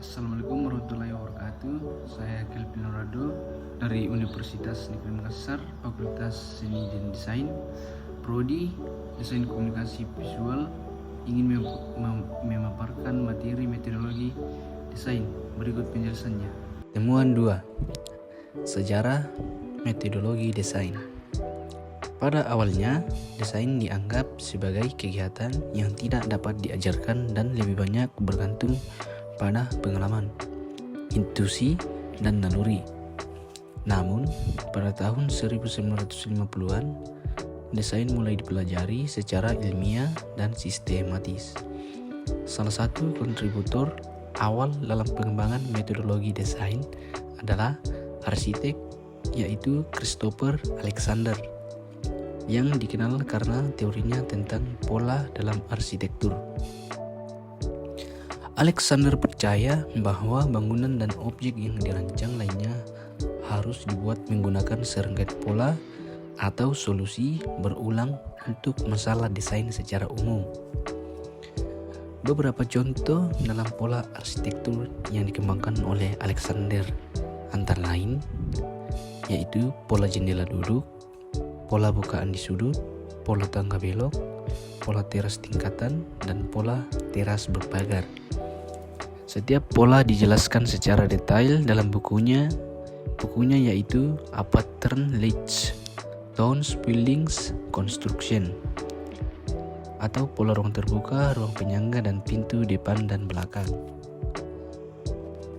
Assalamualaikum warahmatullahi wabarakatuh. Saya Kelvin Norado dari Universitas Negeri Makassar, Fakultas Seni dan Desain, Prodi Desain Komunikasi Visual. Ingin memaparkan materi metodologi desain. Berikut penjelasannya. Temuan 2. Sejarah metodologi desain. Pada awalnya, desain dianggap sebagai kegiatan yang tidak dapat diajarkan dan lebih banyak bergantung pada pengalaman, intuisi, dan naluri. Namun, pada tahun 1950-an, desain mulai dipelajari secara ilmiah dan sistematis. Salah satu kontributor awal dalam pengembangan metodologi desain adalah arsitek, yaitu Christopher Alexander, yang dikenal karena teorinya tentang pola dalam arsitektur. Alexander percaya bahwa bangunan dan objek yang dirancang lainnya harus dibuat menggunakan serangkaian pola atau solusi berulang untuk masalah desain secara umum. Beberapa contoh dalam pola arsitektur yang dikembangkan oleh Alexander antara lain yaitu pola jendela duduk, pola bukaan di sudut, pola tangga belok, pola teras tingkatan, dan pola teras berpagar. Setiap pola dijelaskan secara detail dalam bukunya yaitu A Pattern Leads Towns Buildings Construction, atau pola ruang terbuka, ruang penyangga, dan pintu depan dan belakang.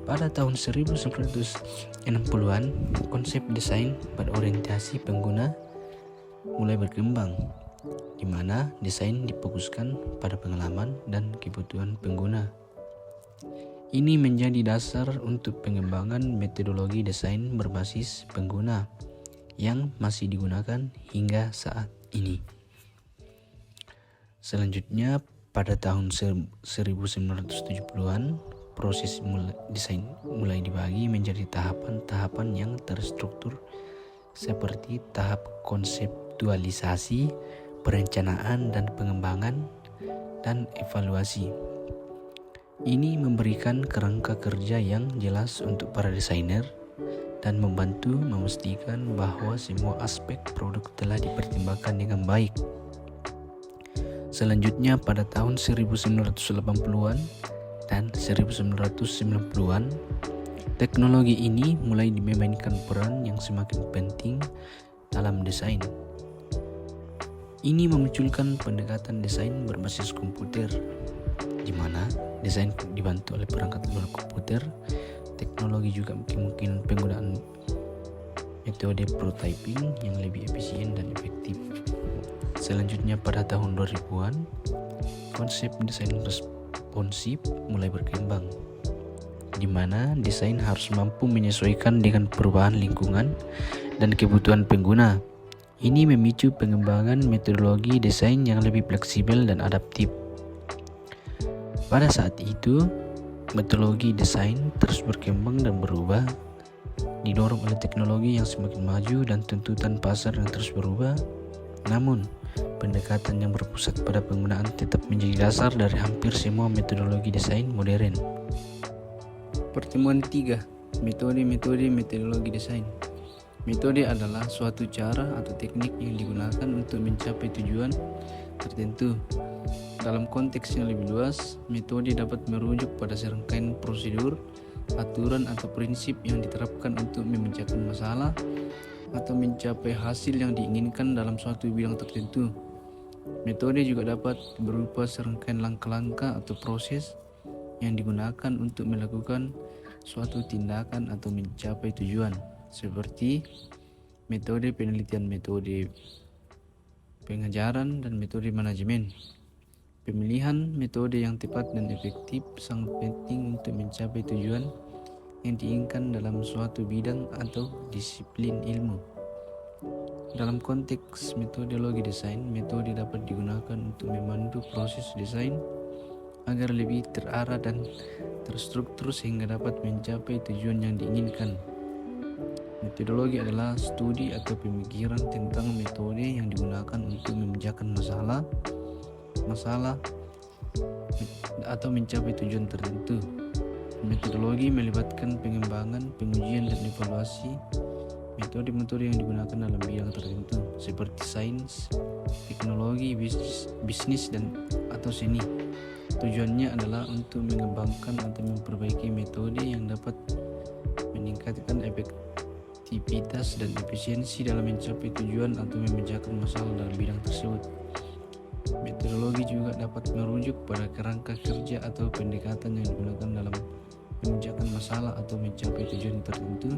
Pada tahun 1960-an, konsep desain berorientasi pengguna mulai berkembang, di mana desain difokuskan pada pengalaman dan kebutuhan pengguna. Ini menjadi dasar untuk pengembangan metodologi desain berbasis pengguna yang masih digunakan hingga saat ini. Selanjutnya, pada tahun 1970-an, proses desain mulai dibagi menjadi tahapan-tahapan yang terstruktur seperti tahap konseptualisasi, perencanaan dan pengembangan, dan evaluasi. Ini memberikan kerangka kerja yang jelas untuk para desainer dan membantu memastikan bahwa semua aspek produk telah dipertimbangkan dengan baik. Selanjutnya, pada tahun 1980-an dan 1990-an, teknologi ini mulai memainkan peran yang semakin penting dalam desain. Ini memunculkan pendekatan desain berbasis komputer, di mana desain dibantu oleh perangkat lunak komputer. Teknologi juga mungkin penggunaan metode prototyping yang lebih efisien dan efektif. Selanjutnya, pada tahun 2000-an, konsep desain responsif mulai berkembang, di mana desain harus mampu menyesuaikan dengan perubahan lingkungan dan kebutuhan pengguna. Ini memicu pengembangan metodologi desain yang lebih fleksibel dan adaptif. Pada saat itu, metodologi desain terus berkembang dan berubah, didorong oleh teknologi yang semakin maju dan tuntutan pasar yang terus berubah. Namun, pendekatan yang berpusat pada penggunaan tetap menjadi dasar dari hampir semua metodologi desain modern. Pertemuan 3. Metode-metode metodologi desain. Metode adalah suatu cara atau teknik yang digunakan untuk mencapai tujuan tertentu. Dalam konteks yang lebih luas, metode dapat merujuk pada serangkaian prosedur, aturan atau prinsip yang diterapkan untuk memecahkan masalah atau mencapai hasil yang diinginkan dalam suatu bidang tertentu. Metode juga dapat berupa serangkaian langkah-langkah atau proses yang digunakan untuk melakukan suatu tindakan atau mencapai tujuan, seperti metode penelitian, metode pengajaran, dan metode manajemen. Pemilihan metode yang tepat dan efektif sangat penting untuk mencapai tujuan yang diinginkan dalam suatu bidang atau disiplin ilmu. Dalam konteks metodologi desain, metode dapat digunakan untuk memandu proses desain agar lebih terarah dan terstruktur sehingga dapat mencapai tujuan yang diinginkan. Metodologi adalah studi atau pemikiran tentang metode yang digunakan untuk memecahkan masalah atau mencapai tujuan tertentu. Metodologi melibatkan pengembangan, pengujian, dan evaluasi metode-metode yang digunakan dalam bidang tertentu seperti sains, teknologi, bisnis, dan atau seni. Tujuannya adalah untuk mengembangkan atau memperbaiki metode yang dapat meningkatkan efektivitas dan efisiensi dalam mencapai tujuan atau memecahkan masalah dalam bidang tersebut. Metodologi juga dapat merujuk pada kerangka kerja atau pendekatan yang digunakan dalam memecahkan masalah atau mencapai tujuan tertentu.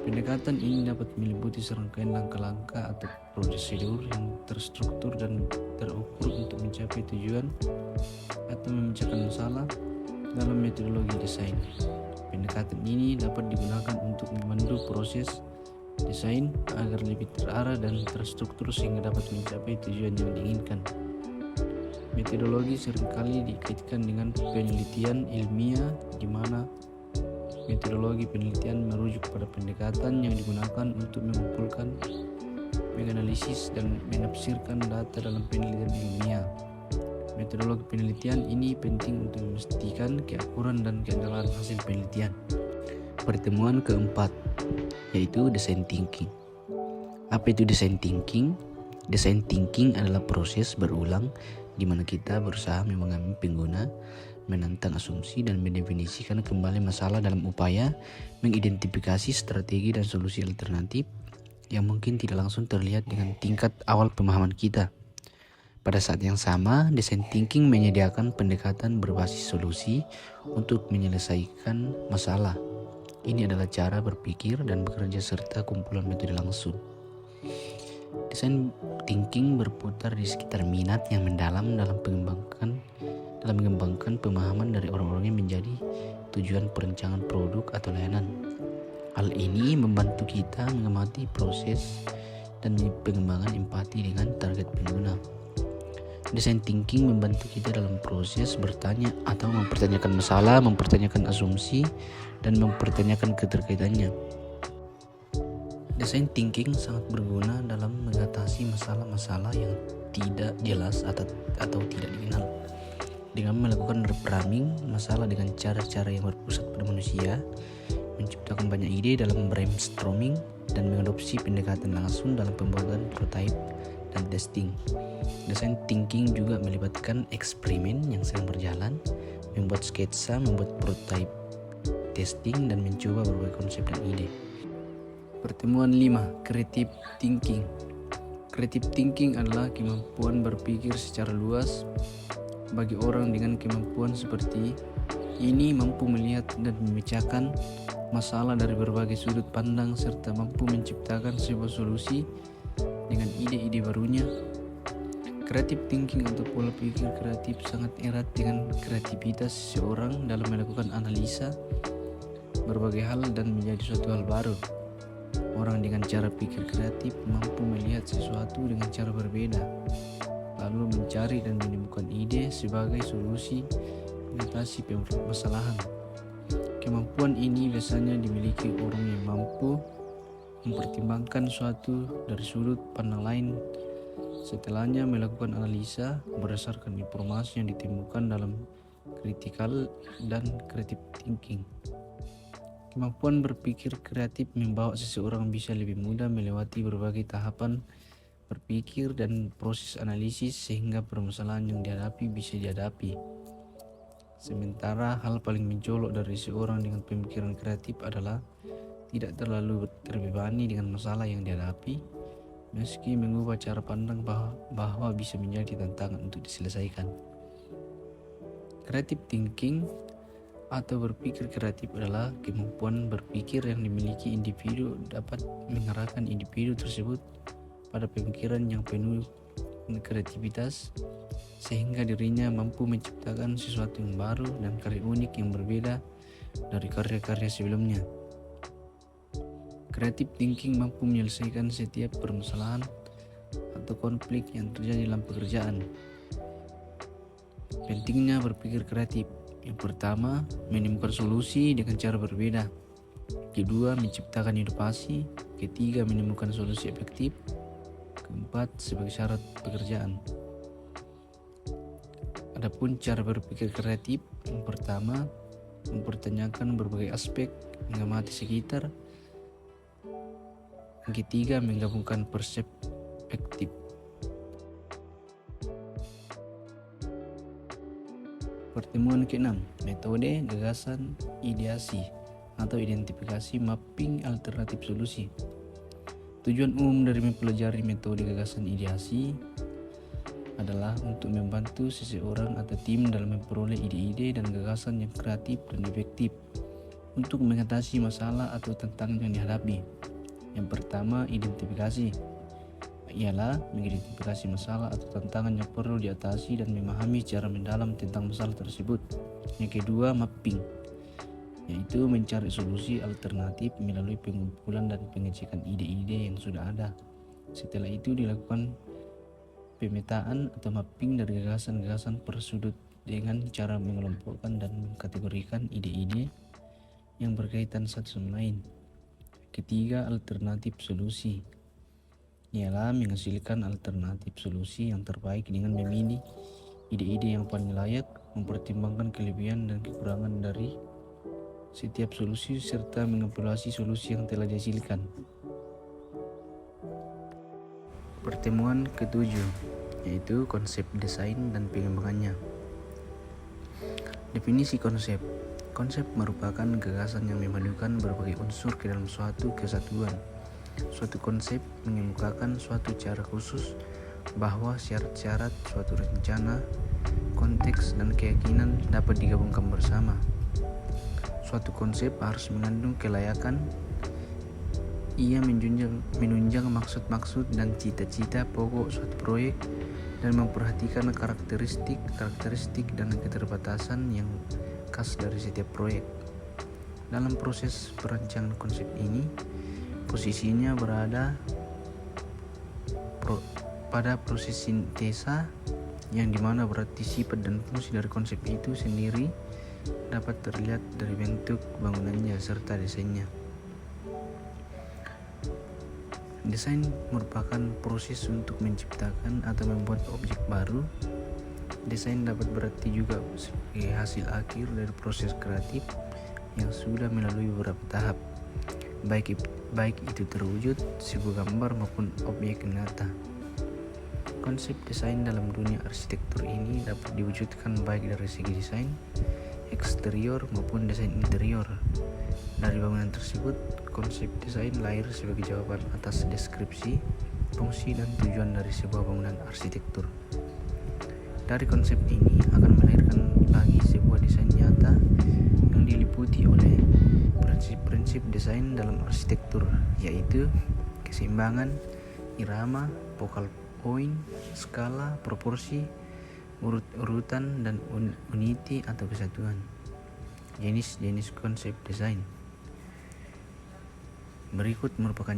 Pendekatan ini dapat meliputi serangkaian langkah-langkah atau prosedur yang terstruktur dan terukur untuk mencapai tujuan atau memecahkan masalah dalam metodologi desain. Pendekatan ini dapat digunakan untuk memandu proses desain agar lebih terarah dan terstruktur sehingga dapat mencapai tujuan yang diinginkan. Metodologi seringkali dikaitkan dengan penelitian ilmiah, di mana metodologi penelitian merujuk pada pendekatan yang digunakan untuk mengumpulkan, menganalisis, dan menafsirkan data dalam penelitian ilmiah. Metodologi penelitian ini penting untuk memastikan keakuran dan keandalan hasil penelitian. Pertemuan keempat, yaitu design thinking. Apa itu design thinking? Design thinking adalah proses berulang di mana kita berusaha memahami pengguna, menantang asumsi, dan mendefinisikan kembali masalah dalam upaya mengidentifikasi strategi dan solusi alternatif yang mungkin tidak langsung terlihat dengan tingkat awal pemahaman kita. Pada saat yang sama, design thinking menyediakan pendekatan berbasis solusi untuk menyelesaikan masalah. Ini adalah cara berpikir dan bekerja serta kumpulan metode langsung. Design thinking berputar di sekitar minat yang mendalam dalam mengembangkan pemahaman dari orang-orang yang menjadi tujuan perencanaan produk atau layanan. Hal ini membantu kita mengamati proses dan pengembangan empati dengan target pengguna. Design thinking membantu kita dalam proses bertanya atau mempertanyakan masalah, mempertanyakan asumsi, dan mempertanyakan keterkaitannya. Design thinking sangat berguna dalam mengatasi masalah-masalah yang tidak jelas atau tidak dikenal. Dengan melakukan reframing masalah dengan cara-cara yang berpusat pada manusia, menciptakan banyak ide dalam brainstorming, dan mengadopsi pendekatan langsung dalam pembuatan prototipe dan testing. Design thinking juga melibatkan eksperimen yang sedang berjalan, membuat sketsa, membuat prototipe testing, dan mencoba berbagai konsep dan ide. Pertemuan 5, Creative Thinking. Creative thinking adalah kemampuan berpikir secara luas. Bagi orang dengan kemampuan seperti ini mampu melihat dan memecahkan masalah dari berbagai sudut pandang serta mampu menciptakan sebuah solusi dengan ide-ide barunya. Creative thinking atau pola pikir kreatif sangat erat dengan kreativitas seseorang dalam melakukan analisa berbagai hal dan menjadi suatu hal baru. Orang dengan cara pikir kreatif mampu melihat sesuatu dengan cara berbeda, lalu mencari dan menemukan ide sebagai solusi mengatasi permasalahan. Kemampuan ini biasanya dimiliki orang yang mampu mempertimbangkan suatu dari sudut pandang lain setelahnya melakukan analisa berdasarkan informasi yang ditemukan dalam critical dan creative thinking. Kemampuan berpikir kreatif membawa seseorang bisa lebih mudah melewati berbagai tahapan berpikir dan proses analisis sehingga permasalahan yang dihadapi bisa dihadapi. Sementara hal paling mencolok dari seorang dengan pemikiran kreatif adalah tidak terlalu terbebani dengan masalah yang dihadapi, meski mengubah cara pandang bahwa bisa menjadi tantangan untuk diselesaikan. Creative thinking atau berpikir kreatif adalah kemampuan berpikir yang dimiliki individu dapat mengarahkan individu tersebut pada pemikiran yang penuh kreativitas sehingga dirinya mampu menciptakan sesuatu yang baru dan karya unik yang berbeda dari karya-karya sebelumnya. Creative thinking mampu menyelesaikan setiap permasalahan atau konflik yang terjadi dalam pekerjaan. Pentingnya berpikir kreatif. Yang pertama, menemukan solusi dengan cara berbeda. Kedua, menciptakan inovasi. Ketiga, menemukan solusi efektif. Keempat, sebagai syarat pekerjaan. Adapun cara berpikir kreatif, yang pertama, mempertanyakan berbagai aspek, mengamati sekitar. Yang ketiga, menggabungkan perspektif. Pertemuan ke-6, metode, gagasan, ideasi atau identifikasi mapping alternatif solusi. Tujuan umum dari mempelajari metode gagasan ideasi adalah untuk membantu seseorang atau tim dalam memperoleh ide-ide dan gagasan yang kreatif dan efektif untuk mengatasi masalah atau tantangan yang dihadapi. Yang pertama, identifikasi, ialah mengidentifikasi masalah atau tantangan yang perlu diatasi dan memahami secara mendalam tentang masalah tersebut. Yang kedua, mapping, yaitu mencari solusi alternatif melalui pengumpulan dan pengecekan ide-ide yang sudah ada. Setelah itu dilakukan pemetaan atau mapping dari gagasan-gagasan per sudut dengan cara mengelompokkan dan mengkategorikan ide-ide yang berkaitan satu sama lain. Ketiga, alternatif solusi, ialah menghasilkan alternatif solusi yang terbaik dengan memilih ide-ide yang paling layak, mempertimbangkan kelebihan dan kekurangan dari setiap solusi serta mengevaluasi solusi yang telah dihasilkan. Pertemuan ke-7, yaitu konsep desain dan pengembangannya. Definisi konsep. Konsep merupakan gagasan yang memadukan berbagai unsur ke dalam suatu kesatuan. Suatu konsep mengemukakan suatu cara khusus bahwa syarat-syarat suatu rencana, konteks, dan keyakinan dapat digabungkan bersama. Suatu konsep harus mengandung kelayakan. Ia menunjang maksud-maksud dan cita-cita pokok suatu proyek dan memperhatikan karakteristik dan keterbatasan yang khas dari setiap proyek. Dalam proses perancangan konsep ini, posisinya berada pada proses sintesa, yang dimana berarti sifat dan fungsi dari konsep itu sendiri dapat terlihat dari bentuk bangunannya serta desainnya. Desain merupakan proses untuk menciptakan atau membuat objek baru. Desain dapat berarti juga sebagai hasil akhir dari proses kreatif yang sudah melalui beberapa tahap, baik itu terwujud sebuah gambar maupun objek nyata. Konsep desain dalam dunia arsitektur ini dapat diwujudkan baik dari segi desain eksterior maupun desain interior. Dari bangunan tersebut, konsep desain lahir sebagai jawaban atas deskripsi, fungsi, dan tujuan dari sebuah bangunan arsitektur. Dari konsep ini akan melahirkan lagi sebuah desain nyata yang diliputi oleh prinsip-prinsip desain dalam arsitektur, yaitu keseimbangan, irama, focal point, skala, proporsi, urutan, dan unity atau kesatuan. Jenis-jenis konsep desain. Berikut merupakan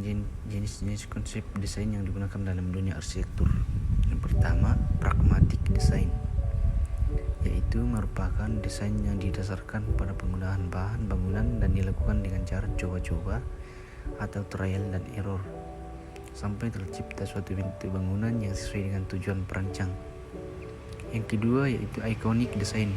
jenis-jenis konsep desain yang digunakan dalam dunia arsitektur. Yang pertama, pragmatic design, yaitu merupakan desain yang didasarkan pada penggunaan bahan bangunan dan dilakukan dengan cara coba-coba atau trial dan error sampai tercipta suatu bentuk bangunan yang sesuai dengan tujuan perancang. Yang kedua yaitu iconic design.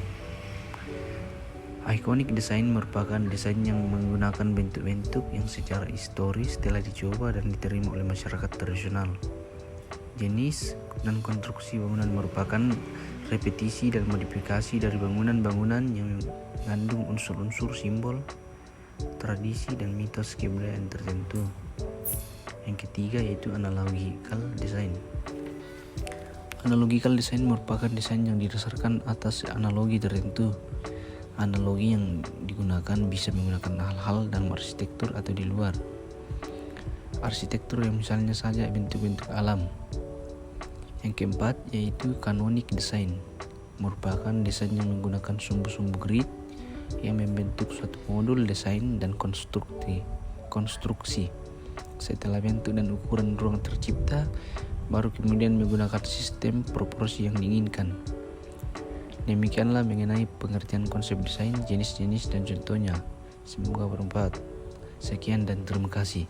Iconic design merupakan desain yang menggunakan bentuk-bentuk yang secara historis telah dicoba dan diterima oleh masyarakat tradisional. Jenis dan konstruksi bangunan merupakan repetisi dan modifikasi dari bangunan-bangunan yang mengandung unsur-unsur simbol, tradisi, dan mitos kebudayaan tertentu. Yang ketiga yaitu analogical design. Analogical design merupakan desain yang didasarkan atas analogi tertentu. Analogi yang digunakan bisa menggunakan hal-hal dalam arsitektur atau di luar arsitektur, yang misalnya saja bentuk-bentuk alam. Yang keempat yaitu canonic design, merupakan desain yang menggunakan sumbu-sumbu grid yang membentuk suatu modul desain dan konstruksi. Setelah bentuk dan ukuran ruang tercipta, baru kemudian menggunakan sistem proporsi yang diinginkan. Demikianlah mengenai pengertian konsep desain, jenis-jenis dan contohnya. Semoga bermanfaat. Sekian dan terima kasih.